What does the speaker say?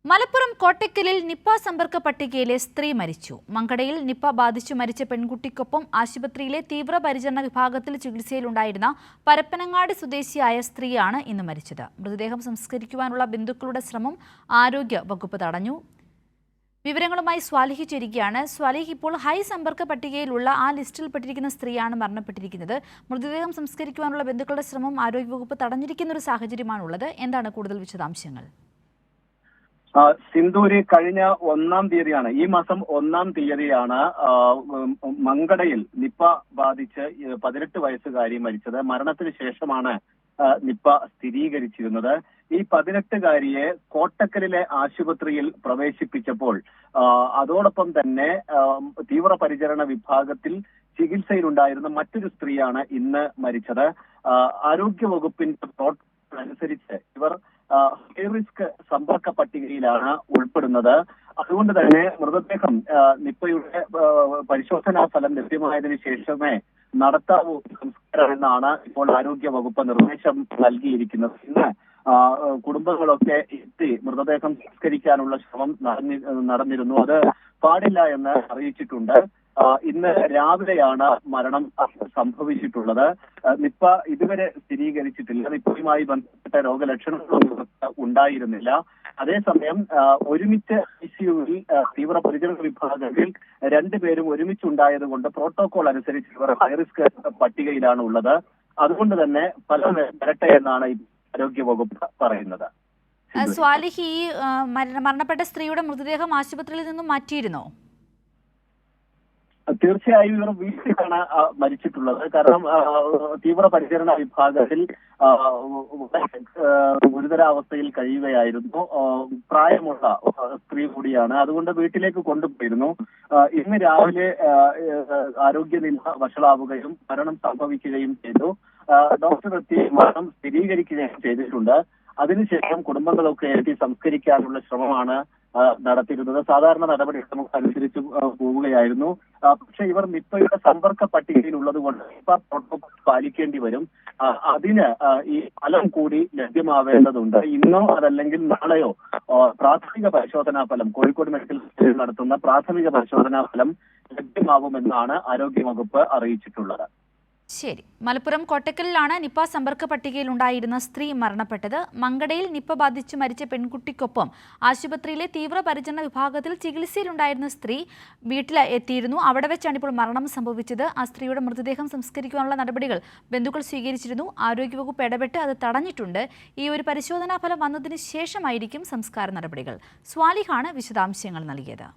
Malappuram കോട്ടയ്ക്കലിൽ Nipah സമ്പർക്ക പട്ടികയിലെ സ്ത്രീ മരിച്ചു. മങ്കടയിൽ നിപ്പ ബാധിച്ചു മരിച്ച പെൺകുട്ടിക്കൊപ്പം ആശുപത്രിയിലെ തീവ്രപരിചരണ വിഭാഗത്തിൽ ചികിത്സയിലുണ്ടായിരുന്ന പരപ്പനങ്ങാടി സ്വദേശിയായ സ്ത്രീയാണ് ഇന്ന് മരിച്ചത്. മൃതദേഹം സംസ്കരിക്കുവാനുള്ള ബന്ധുക്കളുടെ ശ്രമം ആരോഗ്യ വകുപ്പ് തടഞ്ഞു. വിവരങ്ങളുമായി സ്വാലിഹ് ചേരുകയാണ്. സ്വാലിഹ്, ഇപ്പോൾ ഹൈ സമ്പർക്ക പട്ടികയിലുള്ള ആ ലിസ്റ്റിൽപ്പെട്ടിരിക്കുന്ന സ്ത്രീയാണ് മരണപ്പെട്ടിരിക്കുന്നത്. മൃതദേഹം സംസ്കരിക്കുവാനുള്ള ബന്ധുക്കളുടെ ശ്രമം ആരോഗ്യവകുപ്പ് തടഞ്ഞിരിക്കുന്ന ഒരു സാഹചര്യമാണുള്ളത്. എന്താണ് കൂടുതൽ വിശദാംശങ്ങൾ? സിന്ധൂര് കഴിഞ്ഞ 1-ാം തീയതിയാണ്, ഈ മാസം 1-ാം തീയതിയാണ് മങ്കടയിൽ നിപ്പ ബാധിച്ച് 18 വയസ്സുകാരി മരിച്ചത്. മരണത്തിന് ശേഷമാണ് നിപ്പ സ്ഥിരീകരിച്ചിരുന്നത്. ഈ 18-കാരിയെ കോട്ടക്കലിലെ ആശുപത്രിയിൽ പ്രവേശിപ്പിച്ചപ്പോൾ അതോടൊപ്പം തന്നെ തീവ്രപരിചരണ വിഭാഗത്തിൽ ചികിത്സയിലുണ്ടായിരുന്ന മറ്റൊരു സ്ത്രീയാണ് ഇന്ന് മരിച്ചത്. ആരോഗ്യവകുപ്പിന്റെ പ്രോട്ടോകോൾ അനുസരിച്ച് ഇവർ ഹൈ റിസ്ക് സമ്പർക്ക പട്ടികയിലാണ് ഉൾപ്പെടുന്നത്. അതുകൊണ്ട് തന്നെ മൃതദേഹം നിപ്പയുടെ പരിശോധനാ ഫലം ലഭ്യമായതിനു ശേഷമേ നടത്താവൂ സംസ്കാരം എന്നാണ് ഇപ്പോൾ ആരോഗ്യ വകുപ്പ് നിർദ്ദേശം നൽകിയിരിക്കുന്നത്. ഇന്ന് കുടുംബങ്ങളൊക്കെ എത്തി മൃതദേഹം സംസ്കരിക്കാനുള്ള ശ്രമം നടന്നിരുന്നു. അത് പാടില്ല എന്ന് അറിയിച്ചിട്ടുണ്ട്. ഇന്ന് രാവിലെയാണ് മരണം സംഭവിച്ചിട്ടുള്ളത്. നിപ്പ ഇതുവരെ സ്ഥിരീകരിച്ചിട്ടില്ല. നിപ്പയുമായി ബന്ധപ്പെട്ട രോഗലക്ഷണങ്ങളൊന്നും ഉണ്ടായിരുന്നില്ല. അതേസമയം ഒരുമിച്ച് ICUവിൽ തീവ്രപരിചരണ വിഭാഗത്തിൽ 2 പേരും ഒരുമിച്ചുണ്ടായത് കൊണ്ട് പ്രോട്ടോകോൾ അനുസരിച്ച് ഇവർ ഹൈറിസ്ക് പട്ടികയിലാണ് ഉള്ളത്. അതുകൊണ്ട് തന്നെ ഫലം വരട്ടെ എന്നാണ് ആരോഗ്യവകുപ്പ് പറയുന്നത്. സ്വാലിഹ്, ഈ മരണപ്പെട്ട സ്ത്രീയുടെ മൃതദേഹം ആശുപത്രിയിൽ നിന്നും മാറ്റിയിരുന്നോ? തീർച്ചയായും ഇവർ വീട്ടിലാണ് മരിച്ചിട്ടുള്ളത്. കാരണം തീവ്രപരിചരണ വിഭാഗത്തിൽ ഗുരുതരാവസ്ഥയിൽ കഴിയുകയായിരുന്നു. പ്രായമുള്ള സ്ത്രീ കൂടിയാണ്. അതുകൊണ്ട് വീട്ടിലേക്ക് കൊണ്ടുപോയിരുന്നു. ഇന്ന് രാവിലെ ആരോഗ്യനില വഷളാവുകയും മരണം സംഭവിക്കുകയും ചെയ്തു. ഡോക്ടർ എത്തി മരണം സ്ഥിരീകരിക്കുകയും ചെയ്തിട്ടുണ്ട്. അതിനുശേഷം കുടുംബങ്ങളൊക്കെ എത്തി സംസ്കരിക്കാനുള്ള ശ്രമമാണ് നടത്തിയിരുന്നത്. സാധാരണ നടപടികൾ നമുക്ക് അനുസരിച്ച് പോവുകയായിരുന്നു. പക്ഷെ ഇവർ നിപ്പയുടെ സമ്പർക്ക പട്ടികയിൽ ഉള്ളത് കൊണ്ട് നിപ്പ പ്രോട്ടോകോൾ പാലിക്കേണ്ടി വരും. അതിന് ഈ ഫലം കൂടി ലഭ്യമാവേണ്ടതുണ്ട്. ഇന്നോ അതല്ലെങ്കിൽ നാളെയോ പ്രാഥമിക പരിശോധനാ ഫലം കോഴിക്കോട് മെഡിക്കൽ കോളേജിൽ നടത്തുന്ന പ്രാഥമിക പരിശോധനാ ഫലം ലഭ്യമാവുമെന്നാണ് ആരോഗ്യവകുപ്പ് അറിയിച്ചിട്ടുള്ളത്. ശരി. മലപ്പുറം കോട്ടക്കലിലാണ് നിപ്പ സമ്പർക്ക പട്ടികയിലുണ്ടായിരുന്ന സ്ത്രീ മരണപ്പെട്ടത്. മങ്കടയിൽ നിപ്പ ബാധിച്ചു മരിച്ച പെൺകുട്ടിക്കൊപ്പം ആശുപത്രിയിലെ തീവ്രപരിചരണ വിഭാഗത്തിൽ ചികിത്സയിലുണ്ടായിരുന്ന സ്ത്രീ വീട്ടിൽ എത്തിയിരുന്നു. അവിടെ വെച്ചാണ് ഇപ്പോൾ മരണം സംഭവിച്ചത്. ആ സ്ത്രീയുടെ മൃതദേഹം സംസ്കരിക്കാനുള്ള നടപടികൾ ബന്ധുക്കൾ സ്വീകരിച്ചിരുന്നു. ആരോഗ്യവകുപ്പ് ഇടപെട്ട് അത് തടഞ്ഞിട്ടുണ്ട്. ഈ ഒരു പരിശോധനാ ഫലം വന്നതിന് ശേഷമായിരിക്കും സംസ്കാര നടപടികൾ. സ്വാലിഹാണ് വിശദാംശങ്ങൾ നൽകിയത്.